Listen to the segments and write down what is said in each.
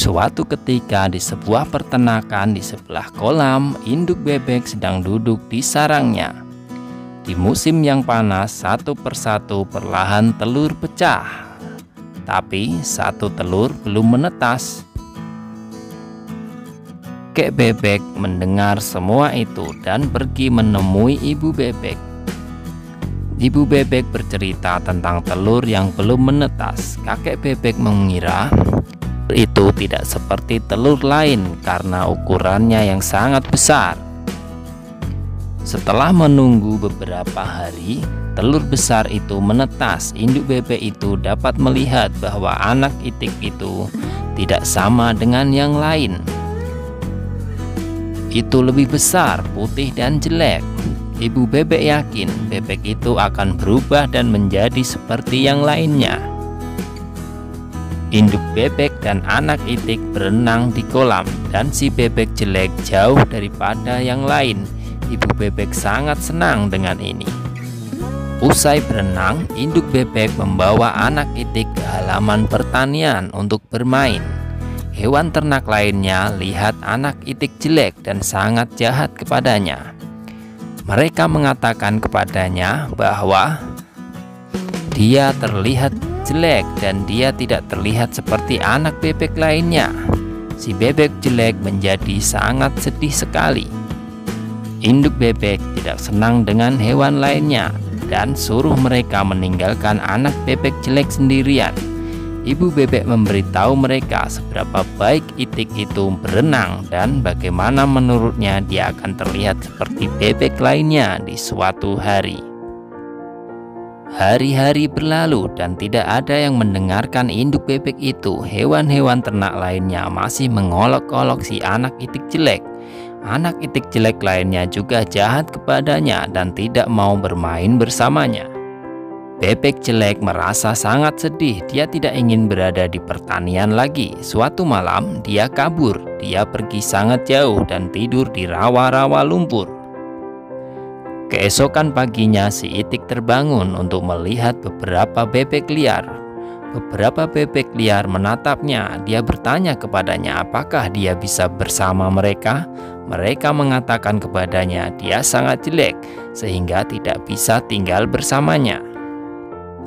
Suatu ketika di sebuah peternakan di sebelah kolam, induk bebek sedang duduk di sarangnya. Di musim yang panas, satu persatu perlahan telur pecah. Tapi satu telur belum menetas. Kek bebek mendengar semua itu dan pergi menemui ibu bebek. Ibu bebek bercerita tentang telur yang belum menetas. Kakek bebek mengira itu tidak seperti telur lain karena ukurannya yang sangat besar. Setelah menunggu beberapa hari, telur besar itu menetas. Induk bebek itu dapat melihat bahwa anak itik itu tidak sama dengan yang lain. Itu lebih besar, putih dan jelek. Ibu bebek yakin bebek itu akan berubah dan menjadi seperti yang lainnya. Induk bebek dan anak itik berenang di kolam, dan si bebek jelek jauh daripada yang lain. Ibu bebek sangat senang dengan ini. Usai berenang, induk bebek membawa anak itik ke halaman pertanian untuk bermain. Hewan ternak lainnya lihat anak itik jelek dan sangat jahat kepadanya. Mereka mengatakan kepadanya bahwa dia terlihat jelek dan dia tidak terlihat seperti anak bebek lainnya. Si bebek jelek menjadi sangat sedih sekali. Induk bebek tidak senang dengan hewan lainnya dan suruh mereka meninggalkan anak bebek jelek sendirian. Ibu bebek memberitahu mereka seberapa baik itik itu berenang dan bagaimana menurutnya dia akan terlihat seperti bebek lainnya di suatu hari. Hari-hari berlalu dan tidak ada yang mendengarkan induk bebek itu. Hewan-hewan ternak lainnya masih mengolok-olok si anak itik jelek. Anak itik jelek lainnya juga jahat kepadanya dan tidak mau bermain bersamanya. Bebek jelek merasa sangat sedih. Dia tidak ingin berada di pertanian lagi. Suatu malam dia kabur. Dia pergi sangat jauh dan tidur di rawa-rawa lumpur. Keesokan paginya si itik terbangun untuk melihat beberapa bebek liar. Beberapa bebek liar menatapnya. Dia bertanya kepadanya apakah dia bisa bersama mereka. Mereka mengatakan kepadanya dia sangat jelek sehingga tidak bisa tinggal bersamanya.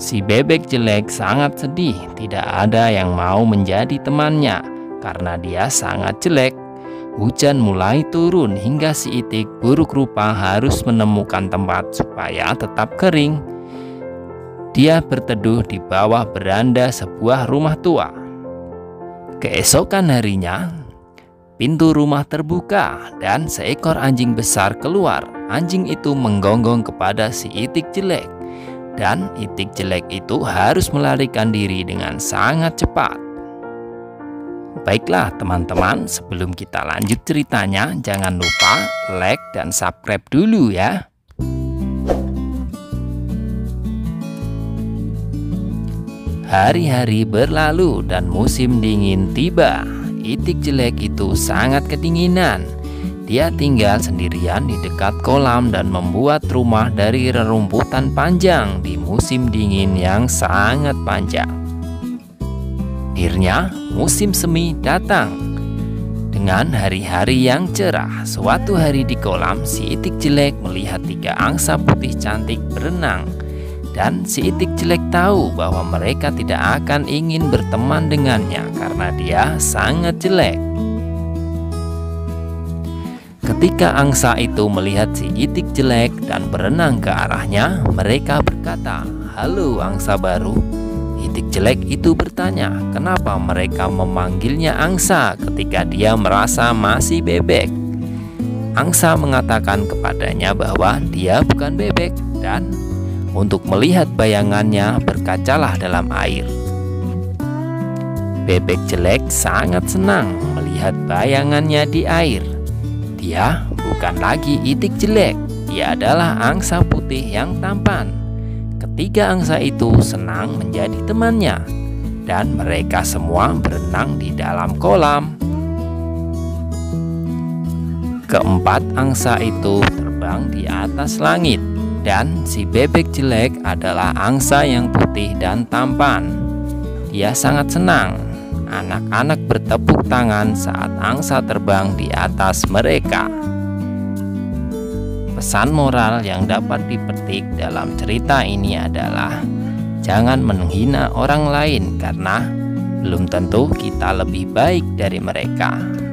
Si bebek jelek sangat sedih. Tidak ada yang mau menjadi temannya karena dia sangat jelek. Hujan mulai turun hingga si itik buruk rupa harus menemukan tempat supaya tetap kering. Dia berteduh di bawah beranda sebuah rumah tua. Keesokan harinya, pintu rumah terbuka dan seekor anjing besar keluar. Anjing itu menggonggong kepada si itik jelek, dan itik jelek itu harus melarikan diri dengan sangat cepat. Baiklah teman-teman, sebelum kita lanjut ceritanya, jangan lupa like dan subscribe dulu ya. Hari-hari berlalu dan musim dingin tiba. Itik jelek itu sangat kedinginan. Dia tinggal sendirian di dekat kolam dan membuat rumah dari rerumputan panjang di musim dingin yang sangat panjang. Akhirnya musim semi datang dengan hari-hari yang cerah. Suatu hari di kolam, si itik jelek melihat 3 angsa putih cantik berenang. Dan si itik jelek tahu bahwa mereka tidak akan ingin berteman dengannya karena dia sangat jelek. Ketika angsa itu melihat si itik jelek dan berenang ke arahnya, mereka berkata, "Halo angsa baru." Itik jelek itu bertanya, kenapa mereka memanggilnya angsa ketika dia merasa masih bebek. Angsa mengatakan kepadanya bahwa dia bukan bebek dan untuk melihat bayangannya berkacalah dalam air. Bebek jelek sangat senang melihat bayangannya di air. Dia bukan lagi itik jelek, dia adalah angsa putih yang tampan. Ketiga angsa itu senang menjadi temannya dan mereka semua berenang di dalam kolam. Keempat angsa itu terbang di atas langit dan si bebek jelek adalah angsa yang putih dan tampan. Dia sangat senang Anak-anak bertepuk tangan saat angsa terbang di atas mereka. Pesan moral yang dapat dipetik dalam cerita ini adalah jangan menghina orang lain karena belum tentu kita lebih baik dari mereka.